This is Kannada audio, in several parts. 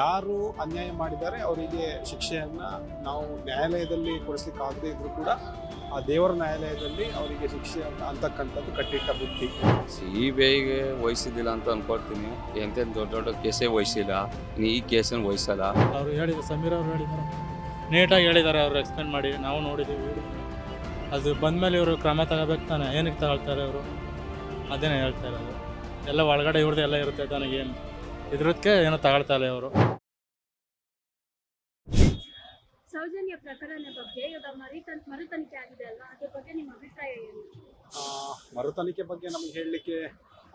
ಯಾರು ಅನ್ಯಾಯ ಮಾಡಿದ್ದಾರೆ ಅವರಿಗೆ ಶಿಕ್ಷೆಯನ್ನ ನಾವು ನ್ಯಾಯಾಲಯದಲ್ಲಿ ಕೊಡಿಸ್ಲಿಕ್ಕೆ ಆಗದೆ ಇದ್ರೂ ಕೂಡ ಆ ದೇವರ ನ್ಯಾಯಾಲಯದಲ್ಲಿ ಅವರಿಗೆ ಶಿಕ್ಷೆ ಅಂತಕ್ಕಂಥದ್ದು ಕಟ್ಟಿಟ್ಟ ಬುದ್ಧಿ. CBIಗೆ ವಹಿಸಿದ್ದಿಲ್ಲ ಅಂತ ಅನ್ಕೊಳ್ತೀನಿ. ಎಂತೆಂತ ದೊಡ್ಡ ದೊಡ್ಡ ಕೇಸೇ ವಹಿಸಿಲ್ಲ, ಈ ಕೇಸನ್ನು ವಹಿಸಲ್ಲ. ಅವರು ಹೇಳಿದ್ರು, ಸಮೀರ್ ಅವರು ಹೇಳಿದ್ದಾರೆ, ನೀಟಾಗಿ ಹೇಳಿದ್ದಾರೆ. ಅವರು ಎಕ್ಸ್ಪ್ಲೇನ್ ಮಾಡಿ ನಾವು ನೋಡಿದ್ದೀವಿ. ಅದು ಬಂದಮೇಲೆ ಇವರು ಕ್ರಮ ತಗೋಬೇಕು ತಾನೆ, ಏನಕ್ಕೆ ತಗೊಳ್ತಾರೆ ಅವರು, ಅದೇನೇ ಹೇಳ್ತಾ ಇರೋದು. ಎಲ್ಲ ಒಳಗಡೆ ಇವ್ರದ್ದು ಎಲ್ಲ ಇರುತ್ತೆ ತಾನೆಗೇನು ಇದ್ರದಕ್ಕೆ ಏನೋ ತಗೊಳ್ತಾ ಇಲ್ಲ ಇವರು. ಸೌಜನ್ಯ ಪ್ರಕರಣ ಬಗ್ಗೆ ಇವಾಗ ಮರುತನಿಖೆ ಆಗಿದೆ ಅಲ್ವಾ, ಅದ್ರ ಬಗ್ಗೆ ನಿಮ್ಮ ಅಭಿಪ್ರಾಯ ಏನು? ಮರುತನಿಖೆ ಬಗ್ಗೆ ನಮಗೆ ಹೇಳಲಿಕ್ಕೆ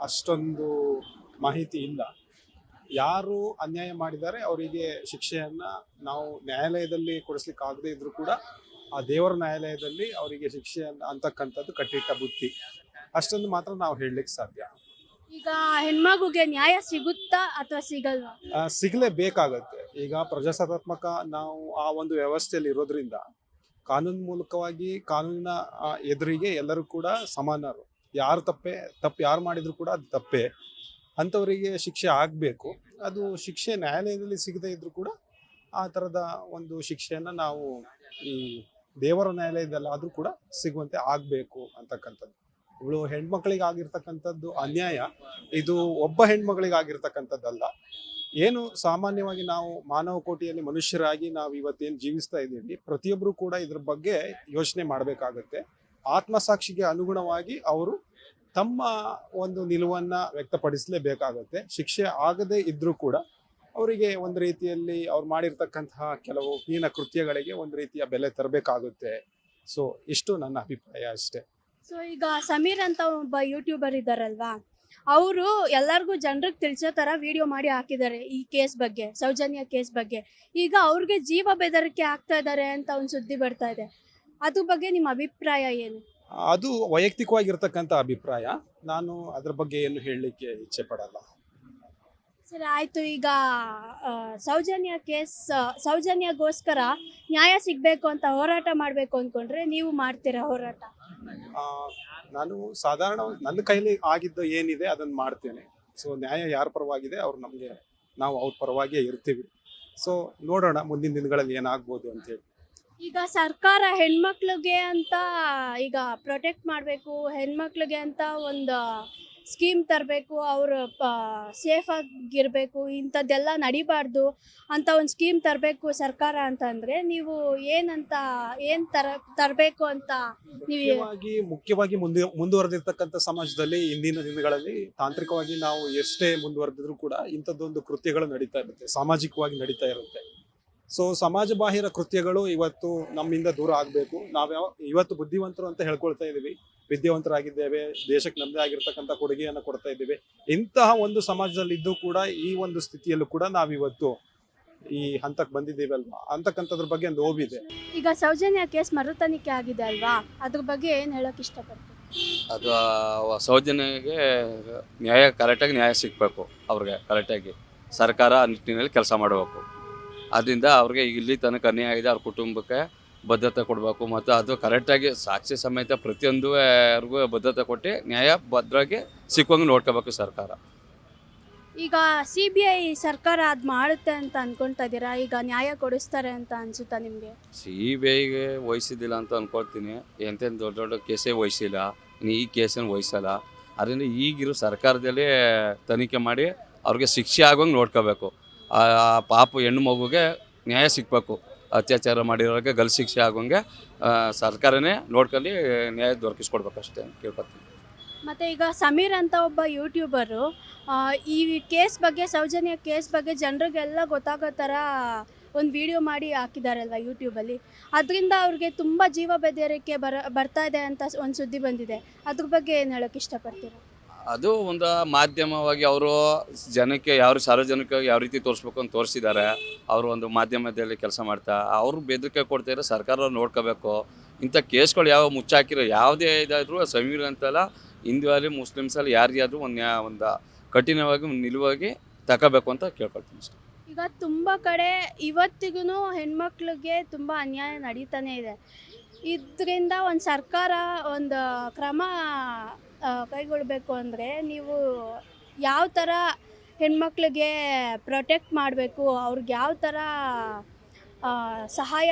ಅಷ್ಟೊಂದು ಮಾಹಿತಿ ಇಲ್ಲ. ಯಾರು ಅನ್ಯಾಯ ಮಾಡಿದ್ದಾರೆ ಅವರಿಗೆ ಶಿಕ್ಷೆಯನ್ನ ನಾವು ನ್ಯಾಯಾಲಯದಲ್ಲಿ ಕೊಡಿಸ್ಲಿಕ್ಕೆ ಆಗದೆ ಇದ್ರೂ ಕೂಡ ಆ ದೇವರ ನ್ಯಾಯಾಲಯದಲ್ಲಿ ಅವರಿಗೆ ಶಿಕ್ಷೆ ಅಂತಕ್ಕಂಥದ್ದು ಕಟ್ಟಿಟ್ಟ ಬುದ್ಧಿ. ಅಷ್ಟೊಂದು ಮಾತ್ರ ನಾವು ಹೇಳಲಿಕ್ಕೆ ಸಾಧ್ಯ. ಈಗ ಹೆಣ್ಮಗುಗೆ ನ್ಯಾಯ ಸಿಗುತ್ತಾ ಅಥವಾ ಸಿಗಲ್ವಾ? ಸಿಗಲೇಬೇಕಾಗತ್ತೆ. ಈಗ ಪ್ರಜಾಸತ್ತಾತ್ಮಕ ನಾವು ಆ ಒಂದು ವ್ಯವಸ್ಥೆಯಲ್ಲಿ ಇರೋದ್ರಿಂದ ಕಾನೂನು ಮೂಲಕವಾಗಿ ಕಾನೂನಿನ ಎದುರಿಗೆ ಎಲ್ಲರೂ ಕೂಡ ಸಮಾನರು. ಯಾರು ತಪ್ಪು ಯಾರು ಮಾಡಿದ್ರು ಕೂಡ ಅದು ತಪ್ಪೇ. ಅಂಥವರಿಗೆ ಶಿಕ್ಷೆ ಆಗಬೇಕು. ಅದು ಶಿಕ್ಷೆ ನ್ಯಾಯಾಲಯದಲ್ಲಿ ಸಿಗದೇ ಇದ್ರೂ ಕೂಡ ಆ ಥರದ ಒಂದು ಶಿಕ್ಷೆಯನ್ನು ನಾವು ಈ ದೇವರ ನ್ಯಾಯಾಲಯದಲ್ಲಾದರೂ ಕೂಡ ಸಿಗುವಂತೆ ಆಗಬೇಕು ಅಂತಕ್ಕಂಥದ್ದು. ಇವಳು ಹೆಣ್ಮಕ್ಳಿಗೆ ಆಗಿರ್ತಕ್ಕಂಥದ್ದು ಅನ್ಯಾಯ, ಇದು ಒಬ್ಬ ಹೆಣ್ಮಗಳಿಗೆ ಆಗಿರ್ತಕ್ಕಂಥದ್ದಲ್ಲ. ಏನು ಸಾಮಾನ್ಯವಾಗಿ ನಾವು ಮಾನವ ಕೋಟಿಯಲ್ಲಿ ಮನುಷ್ಯರಾಗಿ ನಾವು ಇವತ್ತೇನು ಜೀವಿಸ್ತಾ ಇದ್ದೀವಿ, ಪ್ರತಿಯೊಬ್ಬರು ಕೂಡ ಇದ್ರ ಬಗ್ಗೆ ಯೋಚನೆ ಮಾಡಬೇಕಾಗತ್ತೆ. ಆತ್ಮಸಾಕ್ಷಿಗೆ ಅನುಗುಣವಾಗಿ ಅವರು ತಮ್ಮ ಒಂದು ನಿಲುವನ್ನ ವ್ಯಕ್ತಪಡಿಸಲೇಬೇಕಾಗತ್ತೆ. ಶಿಕ್ಷೆ ಆಗದೇ ಇದ್ರೂ ಕೂಡ ಅವರಿಗೆ ಒಂದು ರೀತಿಯಲ್ಲಿ ಅವ್ರು ಮಾಡಿರ್ತಕ್ಕಂತಹ ಕೆಲವು ಹೀನ ಕೃತ್ಯಗಳಿಗೆ ಒಂದು ರೀತಿಯ ಬೆಲೆ ತರಬೇಕಾಗುತ್ತೆ. ಸೊ ಇಷ್ಟು ನನ್ನ ಅಭಿಪ್ರಾಯ ಅಷ್ಟೇ. ಸೊ ಈಗ ಸಮೀರ್ ಅಂತ ಒಬ್ಬ ಯೂಟ್ಯೂಬರ್ ಇದ್ದಾರಲ್ವಾ, ಅವರು ಎಲ್ಲರಿಗೂ ಜನರಿಗೆ ತಿಳಿಸೋ ಥರ ವಿಡಿಯೋ ಮಾಡಿ ಹಾಕಿದ್ದಾರೆ ಈ ಕೇಸ್ ಬಗ್ಗೆ, ಸೌಜನ್ಯ ಕೇಸ್ ಬಗ್ಗೆ. ಈಗ ಅವ್ರಿಗೆ ಜೀವ ಬೆದರಿಕೆ ಆಗ್ತಾ ಇದ್ದಾರೆ ಅಂತ ಒಂದು ಸುದ್ದಿ ಬರ್ತಾ ಇದೆ. ಅದ್ರ ಬಗ್ಗೆ ನಿಮ್ಮ ಅಭಿಪ್ರಾಯ ಏನು? ಅದು ವೈಯಕ್ತಿಕವಾಗಿರ್ತಕ್ಕಂಥ ಅಭಿಪ್ರಾಯ. ನಾನು ಅದ್ರ ಬಗ್ಗೆ ಏನು ಹೇಳಲಿಕ್ಕೆ ಇಚ್ಛೆ ಪಡಲ್ಲ. ಸರಿ, ಆಯಿತು. ಈಗ ಸೌಜನ್ಯಗೋಸ್ಕರ ನ್ಯಾಯ ಸಿಗಬೇಕು ಅಂತ ಹೋರಾಟ ಮಾಡಬೇಕು ಅಂದ್ಕೊಂಡ್ರೆ ನೀವು ಮಾಡ್ತೀರಾ ಹೋರಾಟ? ನಾನು ಸಾಧಾರಣ ನನ್ನ ಕೈಲಿ ಆಗಿದ್ದು ಏನಿದೆ ಅದನ್ನು ಮಾಡ್ತೇನೆ. ಸೊ ನ್ಯಾಯ ಯಾರ ಪರವಾಗಿದೆ ನಾವು ಅವ್ರ ಪರವಾಗಿಯೇ ಇರ್ತೀವಿ. ಸೊ ನೋಡೋಣ ಮುಂದಿನ ದಿನಗಳಲ್ಲಿ ಏನಾಗ್ಬೋದು ಅಂತೇಳಿ. ಈಗ ಸರ್ಕಾರ ಹೆಣ್ಮಕ್ಳಿಗೆ ಅಂತ ಈಗ ಪ್ರೊಟೆಕ್ಟ್ ಮಾಡಬೇಕು, ಹೆಣ್ಮಕ್ಳಿಗೆ ಅಂತ ಒಂದು ಸ್ಕೀಮ್ ತರಬೇಕು, ಅವರು ಸೇಫಾಗಿರಬೇಕು, ಇಂಥದ್ದೆಲ್ಲ ನಡಿಬಾರ್ದು ಅಂತ ಒಂದು ಸ್ಕೀಮ್ ತರಬೇಕು ಸರ್ಕಾರ ಅಂತಂದರೆ ನೀವು ಏನು ತರಬೇಕು ಅಂತ ನೀವು? ಮುಖ್ಯವಾಗಿ ಮುಂದುವರೆದಿರ್ತಕ್ಕಂಥ ಸಮಾಜದಲ್ಲಿ ಇಂದಿನ ದಿನಗಳಲ್ಲಿ ತಾಂತ್ರಿಕವಾಗಿ ನಾವು ಎಷ್ಟೇ ಮುಂದುವರೆದಿದ್ರು ಕೂಡ ಇಂಥದ್ದೊಂದು ಕೃತ್ಯಗಳು ನಡೀತಾ ಇರುತ್ತೆ, ಸಾಮಾಜಿಕವಾಗಿ ನಡೀತಾ ಇರುತ್ತೆ. ಸೊ ಸಮಾಜ ಬಾಹಿರ ಕೃತ್ಯಗಳು ಇವತ್ತು ನಮ್ಮಿಂದ ದೂರ ಆಗಬೇಕು. ಇವತ್ತು ಬುದ್ಧಿವಂತರು ಅಂತ ಹೇಳ್ಕೊಳ್ತಾ ಇದ್ದೀವಿ, ವಿದ್ಯಾವಂತರಾಗಿದ್ದೇವೆ, ದೇಶಕ್ಕೆ ನಮ್ಮದೇ ಆಗಿರ್ತಕ್ಕಂಥ ಕೊಡುಗೆಯನ್ನು ಕೊಡ್ತಾ ಇದ್ದೇವೆ. ಇಂತಹ ಒಂದು ಸಮಾಜದಲ್ಲಿ ಇದ್ದು ಕೂಡ ಈ ಒಂದು ಸ್ಥಿತಿಯಲ್ಲೂ ಕೂಡ ನಾವಿವತ್ತು ಈ ಹಂತಕ್ಕೆ ಬಂದಿದ್ದೇವಲ್ವಾ ಅಂತಕ್ಕಂಥದ್ರ ಬಗ್ಗೆ ನೋವಿದೆ. ಈಗ ಸೌಜನ್ಯ ಕೇಸ್ ಮರುತನಿಖೆ ಆಗಿದೆ ಅಲ್ವಾ, ಅದ್ರ ಬಗ್ಗೆ ಏನು ಹೇಳೋಕೆ ಇಷ್ಟಪಡ್ತೀನಿ? ಅದು ಸೌಜನ್ಯಗೆ ಕರೆಕ್ಟಾಗಿ ನ್ಯಾಯ ಸಿಗಬೇಕು. ಅವ್ರಿಗೆ ಕರೆಕ್ಟಾಗಿ ಸರ್ಕಾರ ನಿಟ್ಟಿನಲ್ಲಿ ಕೆಲಸ ಮಾಡಬೇಕು. ಅದರಿಂದ ಅವ್ರಿಗೆ ಇಲ್ಲಿ ತನಕ ಅನ್ಯಾಯ ಆಗಿದೆ, ಅವ್ರ ಕುಟುಂಬಕ್ಕೆ ಬದ್ಧತೆ ಕೊಡಬೇಕು. ಮತ್ತು ಅದು ಕರೆಕ್ಟಾಗಿ ಸಾಕ್ಷಿ ಸಮೇತ ಪ್ರತಿಯೊಂದು ಬದ್ಧತೆ ಕೊಟ್ಟು ನ್ಯಾಯ ಭದ್ರಾಗಿ ಸಿಕ್ಕುವಂಗೆ ನೋಡ್ಕೋಬೇಕು ಸರ್ಕಾರ. ಈಗ CBI ಸರ್ಕಾರ ಅದು ಮಾಡುತ್ತೆ ಅಂತ ಅನ್ಕೊಳ್ತಾ ಇದ್ದೀರಾ? ಈಗ ನ್ಯಾಯ ಕೊಡಿಸ್ತಾರೆ ಅಂತ ಅನ್ಸುತ್ತಾ ನಿಮಗೆ? CBIಗೆ ವಹಿಸಿದ್ದಿಲ್ಲ ಅಂತ ಅನ್ಕೊಳ್ತೀನಿ. ಎಂತೆಂತ ದೊಡ್ಡ ದೊಡ್ಡ ಕೇಸೇ ವಹಿಸಿಲ್ಲ, ಈ ಕೇಸನ್ನು ವಹಿಸಲ್ಲ. ಅದರಿಂದ ಈಗಿರೋ ಸರ್ಕಾರದಲ್ಲಿ ತನಿಖೆ ಮಾಡಿ ಅವ್ರಿಗೆ ಶಿಕ್ಷೆ ಆಗೋಂಗೆ ನೋಡ್ಕೋಬೇಕು. ಆ ಪಾಪ ಹೆಣ್ಣು ಮಗುಗೆ ನ್ಯಾಯ ಸಿಗಬೇಕು. ಅತ್ಯಾಚಾರ ಮಾಡಿರೋರಿಗೆ ಗಲ್ಲು ಶಿಕ್ಷೆ ಆಗೋಂಗೆ ಸರ್ಕಾರನೇ ನೋಡ್ಕೊಂಡು ನ್ಯಾಯ ದೊರಕಿಸ್ಕೊಡ್ಬೇಕಷ್ಟೇ ಕೇಳ್ಕೊತೀನಿ. ಮತ್ತು ಈಗ ಸಮೀರ್ ಅಂತ ಒಬ್ಬ ಯೂಟ್ಯೂಬರು ಈ ಕೇಸ್ ಬಗ್ಗೆ, ಸೌಜನ್ಯ ಕೇಸ್ ಬಗ್ಗೆ ಜನರಿಗೆಲ್ಲ ಗೊತ್ತಾಗೋ ಥರ ಒಂದು ವಿಡಿಯೋ ಮಾಡಿ ಹಾಕಿದ್ದಾರಲ್ವ ಯೂಟ್ಯೂಬಲ್ಲಿ. ಅದರಿಂದ ಅವ್ರಿಗೆ ತುಂಬ ಜೀವ ಬೆದರಿಕೆ ಬರ್ತಾ ಇದೆ ಅಂತ ಒಂದು ಸುದ್ದಿ ಬಂದಿದೆ. ಅದ್ರ ಬಗ್ಗೆ ಏನು ಹೇಳೋಕ್ಕೆ ಇಷ್ಟಪಡ್ತೀರಾ? ಅದು ಒಂದು ಮಾಧ್ಯಮವಾಗಿ ಅವರು ಜನಕ್ಕೆ ಸಾರ್ವಜನಿಕವಾಗಿ ಯಾವ ರೀತಿ ತೋರಿಸ್ಬೇಕು ಅಂತ ತೋರಿಸಿದ್ದಾರೆ. ಅವರು ಒಂದು ಮಾಧ್ಯಮದಲ್ಲಿ ಕೆಲಸ ಮಾಡ್ತಾ ಅವರು ಬೆದರಿಕೆ ಕೊಡ್ತಾಯಿರೋ ಸರ್ಕಾರ ನೋಡ್ಕೋಬೇಕು. ಇಂಥ ಕೇಸ್ಗಳು ಯಾವ ಮುಚ್ಚಾಕಿರೋ ಯಾವುದೇ ಇದಾದರೂ ಸಮೀರ್ ಅಂತಲ್ಲ, ಹಿಂದೂ ಮುಸ್ಲಿಮ್ಸಲ್ಲಿ ಯಾರಿಗಾದರೂ ಒಂದು ಕಠಿಣವಾಗಿ ನಿಲುವಾಗಿ ತಗೋಬೇಕು ಅಂತ ಕೇಳ್ಕೊಳ್ತೀನಿ ಅಷ್ಟೇ. ಈಗ ತುಂಬ ಕಡೆ ಇವತ್ತಿಗೂ ಹೆಣ್ಮಕ್ಳಿಗೆ ತುಂಬ ಅನ್ಯಾಯ ನಡೀತಾನೆ ಇದೆ. ಇದರಿಂದ ಒಂದು ಸರ್ಕಾರ ಒಂದು ಕ್ರಮ ಕೈಗೊಳ್ಳಬೇಕು ಅಂದರೆ ನೀವು ಯಾವ ಥರ ಹೆಣ್ಮಕ್ಳಿಗೆ ಪ್ರೊಟೆಕ್ಟ್ ಮಾಡಬೇಕು, ಅವ್ರಿಗೆ ಯಾವ ಥರ ಸಹಾಯ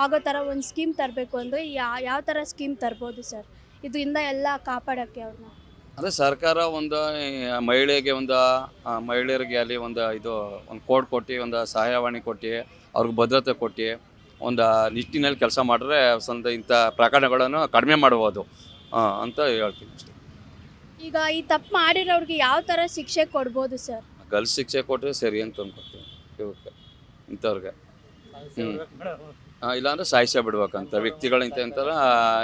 ಆಗೋ ಥರ ಒಂದು ಸ್ಕೀಮ್ ತರಬೇಕು ಅಂದರೆ ಯಾವ ಥರ ಸ್ಕೀಮ್ ತರ್ಬೋದು ಸರ್ ಇದರಿಂದ ಎಲ್ಲ ಕಾಪಾಡೋಕ್ಕೆ ಅವ್ರನ್ನ? ಅದೇ ಸರ್ಕಾರ ಒಂದು ಮಹಿಳೆಯರಿಗೆ ಅಲ್ಲಿ ಒಂದು ಕೋಡ್ ಕೊಟ್ಟು, ಒಂದು ಸಹಾಯವಾಣಿ ಕೊಟ್ಟು, ಅವ್ರಿಗೆ ಭದ್ರತೆ ಕೊಟ್ಟು ಒಂದು ನಿಟ್ಟಿನಲ್ಲಿ ಕೆಲಸ ಮಾಡಿದ್ರೆ ಸ್ವಲ್ಪ ಇಂಥ ಪ್ರಕರಣಗಳನ್ನು ಕಡಿಮೆ ಮಾಡ್ಬೋದು ಅಂತ ಹೇಳ್ತೀನಿ ಅಷ್ಟೇ. ಈಗ ಈ ತಪ್ಪು ಮಾಡಿರೋರಿಗೆ ಯಾವ ಥರ ಶಿಕ್ಷೆ ಕೊಡ್ಬೋದು ಸರ್? ಗಲ್ಸ್ ಶಿಕ್ಷೆ ಕೊಟ್ಟರೆ ಸರಿ ಅಂತ ಅಂದ್ಕೊಡ್ತೀನಿ ಇವಕ್ಕೆ, ಇಂಥವ್ರಿಗೆ. ಇಲ್ಲಾಂದ್ರೆ ಸಾಯಿಸೇ ಬಿಡ್ಬೇಕಂತ ವ್ಯಕ್ತಿಗಳು ಇಂಥರ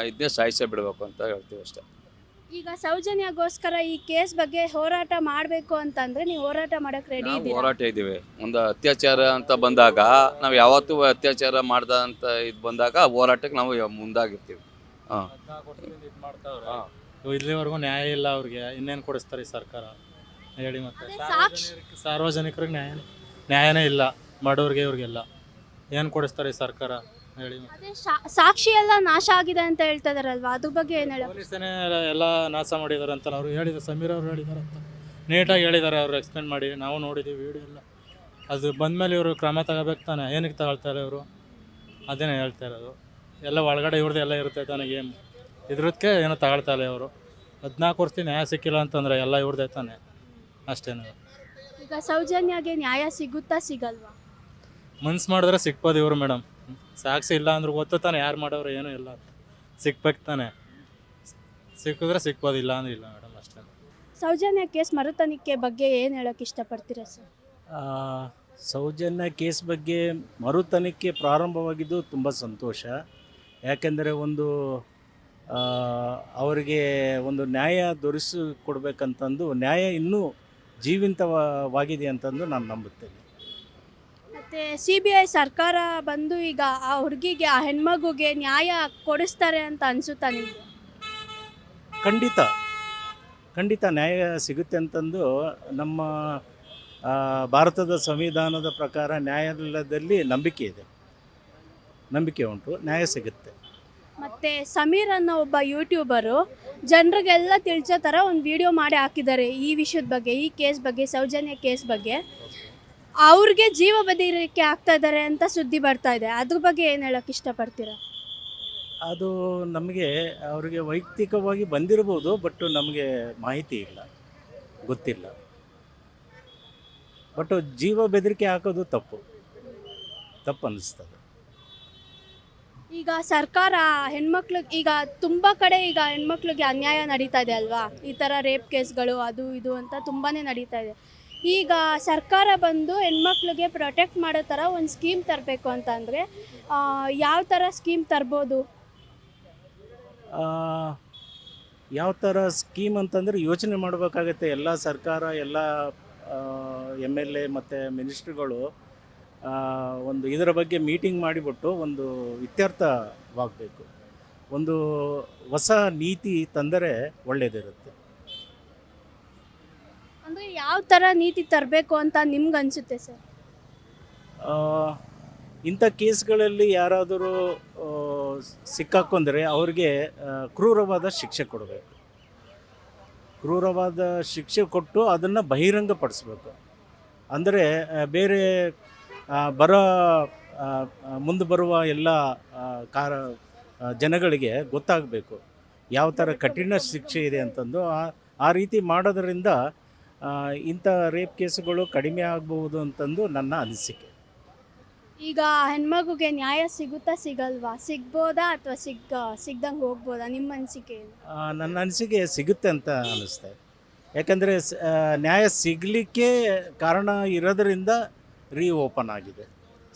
ಇದನ್ನೇ ಸಾಯಿಸೇ ಬಿಡಬೇಕು ಅಂತ ಹೇಳ್ತೀವಿ ಅಷ್ಟೇ. ಈಗ ಸೌಜನ್ಯಗೋಸ್ಕರ ಈ ಕೇಸ್ ಬಗ್ಗೆ ಹೋರಾಟ ಮಾಡಬೇಕು ಅಂತಂದ್ರೆ ನೀವು ಹೋರಾಟ ಮಾಡಕ್ಕೆ ರೆಡಿ ನಾವು ಇದ್ದೀರಾ? ಹೋರಾಟ ಇದ್ದೀವಿ. ಒಂದು ಅತ್ಯಾಚಾರ ಅಂತ ಬಂದಾಗ ನಾವು ಯಾವತ್ತೂ ಅತ್ಯಾಚಾರ ಮಾಡ್ದ ಅಂತ ಇದು ಬಂದಾಗ ಹೋರಾಟಕ್ಕೆ ನಾವು ಮುಂದಾಗಿರ್ತೀವಿ. ಇಲ್ಲಿವರೆಗೂ ನ್ಯಾಯ ಇಲ್ಲ ಅವ್ರಿಗೆ, ಇನ್ನೇನು ಕೊಡಿಸ್ತಾರೆ ಈ ಸರ್ಕಾರ ಹೇಳಿ? ಮತ್ತೆ ಅದೇ ಸಾರ್ವಜನಿಕರಿಗೆ ನ್ಯಾಯನೇ ಇಲ್ಲ, ಮಾಡೋರಿಗೆ ಇವ್ರಿಗೆಲ್ಲ ಏನು ಕೊಡಿಸ್ತಾರೆ ಈ ಸರ್ಕಾರ ಹೇಳಿ? ಅದೇ ಸಾಕ್ಷಿ ಎಲ್ಲ ನಾಶ ಆಗಿದೆ ಅಂತ ಹೇಳ್ತಾ ಇದಾರಲ್ವಾ, ಅದ್ರ ಬಗ್ಗೆ ಏನು ಹೇಳೋದು? ಪೊಲೀಸನೇ ಎಲ್ಲ ನಾಶ ಮಾಡಿದ್ದಾರೆ ಅಂತ ಅವ್ರು ಹೇಳಿದ್ದಾರೆ, ಸಮೀರ್ ಅವ್ರು ಹೇಳಿದ್ದಾರೆ ಅಂತ ನೀಟಾಗಿ ಹೇಳಿದ್ದಾರೆ. ಅವ್ರು ಎಕ್ಸ್ಪ್ಲೇನ್ ಮಾಡಿ ನಾವು ನೋಡಿದ್ದೀವಿ ವಿಡಿಯೋ ಎಲ್ಲ. ಅದು ಬಂದಮೇಲೆ ಇವರು ಕ್ರಮ ತಗೋಬೇಕು ತಾನೆ, ಏನಕ್ಕೆ ತಗೊಳ್ತಾರೆ ಇವರು? ಅದೇನೇ ಹೇಳ್ತಾ ಇರೋದು. ಎಲ್ಲ ಒಳಗಡೆ ಇವ್ರದ್ದು ಎಲ್ಲ ಇರುತ್ತೆ ತಾನೆ ಗೇಮ್, ಇದ್ರದಕ್ಕೆ ಏನೋ ತಗೊಳ್ತಾಯಿಲ್ಲ ಇವರು. 14 ವರ್ಷದ ನ್ಯಾಯ ಸಿಕ್ಕಿಲ್ಲ ಅಂತಂದರೆ ಎಲ್ಲ ಇವ್ರದ್ದೇ ತಾನೆ, ಅಷ್ಟೇನು. ಈಗ ಸೌಜನ್ಯಗೆ ನ್ಯಾಯ ಸಿಗುತ್ತಾ ಸಿಗಲ್ವಾ? ಮನ್ಸು ಮಾಡಿದ್ರೆ ಸಿಕ್ಬೋದು ಇವರು ಮೇಡಮ್. ಸಾಕ್ಷಿ ಇಲ್ಲ ಅಂದ್ರೆ ಗೊತ್ತು ತಾನೆ ಯಾರು ಮಾಡೋರು ಏನೂ ಇಲ್ಲ, ಸಿಕ್ಬೇಕು ತಾನೆ. ಸಿಕ್ಕಿದ್ರೆ ಸಿಕ್ಬೋದು, ಇಲ್ಲ ಅಂದ್ರೆ ಇಲ್ಲ ಮೇಡಮ್, ಅಷ್ಟೇ. ಸೌಜನ್ಯ ಕೇಸ್ ಮರುತನಿಖೆ ಬಗ್ಗೆ ಏನು ಹೇಳೋಕ್ಕೆ ಇಷ್ಟಪಡ್ತೀರಾ ಸರ್? ಸೌಜನ್ಯ ಕೇಸ್ ಬಗ್ಗೆ ಮರುತನಿಖೆ ಪ್ರಾರಂಭವಾಗಿದ್ದು ತುಂಬ ಸಂತೋಷ. ಯಾಕೆಂದರೆ ಅವರಿಗೆ ಒಂದು ನ್ಯಾಯ ದೊರಕಿಸಿಕೊಡ್ಬೇಕಂತಂದು, ನ್ಯಾಯ ಇನ್ನೂ ಜೀವಂತವಾಗಿದೆ ಅಂತಂದು ನಾನು ನಂಬುತ್ತೇನೆ. ಮತ್ತು CBI ಸರ್ಕಾರ ಬಂದು ಈಗ ಆ ಹುಡುಗಿಗೆ, ಆ ಹೆಣ್ಮಗುಗೆ ನ್ಯಾಯ ಕೊಡಿಸ್ತಾರೆ ಅಂತ ಅನಿಸುತ್ತಾ ನಿಮಗೆ? ಖಂಡಿತ ನ್ಯಾಯ ಸಿಗುತ್ತೆ ಅಂತಂದು ನಮ್ಮ ಭಾರತದ ಸಂವಿಧಾನದ ಪ್ರಕಾರ ನ್ಯಾಯಾಲಯದಲ್ಲಿ ನಂಬಿಕೆ ಉಂಟು, ನ್ಯಾಯ ಸಿಗುತ್ತೆ. ಮತ್ತು ಸಮೀರ್ ಅನ್ನೋ ಒಬ್ಬ ಯೂಟ್ಯೂಬರು ಜನರಿಗೆಲ್ಲ ತಿಳಿಸೋ ಥರ ಒಂದು ವಿಡಿಯೋ ಮಾಡಿ ಹಾಕಿದ್ದಾರೆ ಈ ವಿಷಯದ ಬಗ್ಗೆ, ಈ ಕೇಸ್ ಬಗ್ಗೆ, ಸೌಜನ್ಯ ಕೇಸ್ ಬಗ್ಗೆ. ಅವ್ರಿಗೆ ಜೀವ ಬೆದರಿಕೆ ಆಗ್ತಾ ಇದ್ದಾರೆ ಅಂತ ಸುದ್ದಿ ಬರ್ತಾ ಇದೆ, ಅದ್ರ ಬಗ್ಗೆ ಏನು ಹೇಳೋಕ್ಕೆ ಇಷ್ಟಪಡ್ತೀರಾ? ಅದು ನಮಗೆ ಅವರಿಗೆ ವೈಯಕ್ತಿಕವಾಗಿ ಬಂದಿರ್ಬೋದು, ಬಟ್ ನಮಗೆ ಮಾಹಿತಿ ಇಲ್ಲ, ಗೊತ್ತಿಲ್ಲ. ಬಟ್ ಜೀವ ಬೆದರಿಕೆ ಹಾಕೋದು ತಪ್ಪು ಅನ್ನಿಸ್ತದೆ. ಈಗ ಸರ್ಕಾರ ಹೆಣ್ಮಕ್ಳಿಗೆ, ಈಗ ತುಂಬ ಕಡೆ ಈಗ ಹೆಣ್ಮಕ್ಳಿಗೆ ಅನ್ಯಾಯ ನಡೀತಾ ಇದೆ ಅಲ್ವಾ, ಈ ಥರ ರೇಪ್ ಕೇಸ್ಗಳು ಅದು ಇದು ಅಂತ ತುಂಬಾ ನಡೀತಾ ಇದೆ. ಈಗ ಸರ್ಕಾರ ಬಂದು ಹೆಣ್ಮಕ್ಳಿಗೆ ಪ್ರೊಟೆಕ್ಟ್ ಮಾಡೋ ಥರ ಒಂದು ಸ್ಕೀಮ್ ತರಬೇಕು ಅಂತ ಅಂದರೆ ಯಾವ ಥರ ಸ್ಕೀಮ್ ತರ್ಬೋದು? ಯಾವ ಥರ ಸ್ಕೀಮ್ ಅಂತಂದರೆ ಯೋಚನೆ ಮಾಡಬೇಕಾಗತ್ತೆ. ಎಲ್ಲ ಸರ್ಕಾರ, ಎಲ್ಲ MLA ಮತ್ತು ಮಿನಿಸ್ಟ್ರುಗಳು ಒಂದು ಇದರ ಬಗ್ಗೆ ಮೀಟಿಂಗ್ ಮಾಡಿಬಿಟ್ಟು ಒಂದು ಇತ್ಯರ್ಥವಾಗಬೇಕು. ಒಂದು ಹೊಸ ನೀತಿ ತಂದರೆ ಒಳ್ಳೆಯದಿರುತ್ತೆ. ಅಂದರೆ ಯಾವ ಥರ ನೀತಿ ತರಬೇಕು ಅಂತ ನಿಮ್ಗೆ ಅನಿಸುತ್ತೆ ಸರ್? ಇಂಥ ಕೇಸ್ಗಳಲ್ಲಿ ಯಾರಾದರೂ ಸಿಕ್ಕಾಕೊಂಡ್ರೆ ಅವ್ರಿಗೆ ಕ್ರೂರವಾದ ಶಿಕ್ಷೆ ಕೊಡಬೇಕು. ಕ್ರೂರವಾದ ಶಿಕ್ಷೆ ಕೊಟ್ಟು ಅದನ್ನು ಬಹಿರಂಗಪಡಿಸ್ಬೇಕು. ಅಂದರೆ ಬೇರೆ ಮುಂದೆ ಬರುವ ಎಲ್ಲ ಜನಗಳಿಗೆ ಗೊತ್ತಾಗಬೇಕು ಯಾವ ಥರ ಕಠಿಣ ಶಿಕ್ಷೆ ಇದೆ ಅಂತಂದು. ಆ ರೀತಿ ಮಾಡೋದರಿಂದ ಇಂಥ ರೇಪ್ ಕೇಸುಗಳು ಕಡಿಮೆ ಆಗಬಹುದು ಅಂತಂದು ನನ್ನ ಅನಿಸಿಕೆ. ಈಗ ಹೆಣ್ಮಗುಗೆ ನ್ಯಾಯ ಸಿಗುತ್ತಾ ಸಿಗಲ್ವಾ? ಸಿಗ್ಬೋದಾ ಅಥವಾ ಸಿಗ್ದಂಗೆ ಹೋಗ್ಬೋದಾ? ನಿಮ್ಮ ಅನಿಸಿಕೆ ಏನು? ನನ್ನ ಅನಿಸಿಕೆ ಸಿಗುತ್ತೆ ಅಂತ ಅನ್ನಿಸ್ತಾ ಇದೆ. ಯಾಕಂದರೆ ನ್ಯಾಯ ಸಿಗಲಿಕ್ಕೆ ಕಾರಣ ಇರೋದರಿಂದ ಓಪನ್ ಆಗಿದೆ,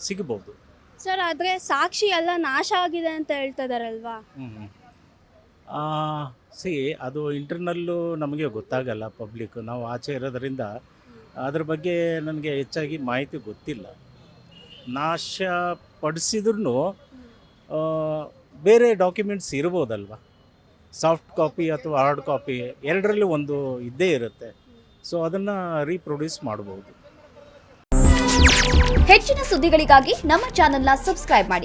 ಸಿಗ್ಬೋದು ಸರ್. ಆದರೆ ಸಾಕ್ಷಿ ಎಲ್ಲ ನಾಶ ಆಗಿದೆ ಅಂತ ಹೇಳ್ತಾ ಇದಾರಲ್ವಾ? ಅದು ಇಂಟರ್ನಲ್ಲು ನಮಗೆ ಗೊತ್ತಾಗಲ್ಲ, ಪಬ್ಲಿಕ್ ನಾವು ಆಚೆ ಇರೋದರಿಂದ ಅದ್ರ ಬಗ್ಗೆ ನನಗೆ ಹೆಚ್ಚಾಗಿ ಮಾಹಿತಿ ಗೊತ್ತಿಲ್ಲ. ನಾಶ ಪಡಿಸಿದ್ರೂ ಬೇರೆ ಡಾಕ್ಯುಮೆಂಟ್ಸ್ ಇರ್ಬೋದಲ್ವ, ಸಾಫ್ಟ್ ಕಾಪಿ ಅಥವಾ ಹಾರ್ಡ್ ಕಾಪಿ ಎರಡರಲ್ಲಿ ಒಂದು ಇದ್ದೇ ಇರುತ್ತೆ. ಸೊ ಅದನ್ನು ರೀಪ್ರೊಡ್ಯೂಸ್ ಮಾಡ್ಬೋದು. ಹೆಚ್ಚಿನ ಸುದ್ದಿಗಳಿಗಾಗಿ ನಮ್ಮ ಚಾನೆಲ್ನ ಸಬ್ಸ್ಕ್ರೈಬ್ ಮಾಡಿ.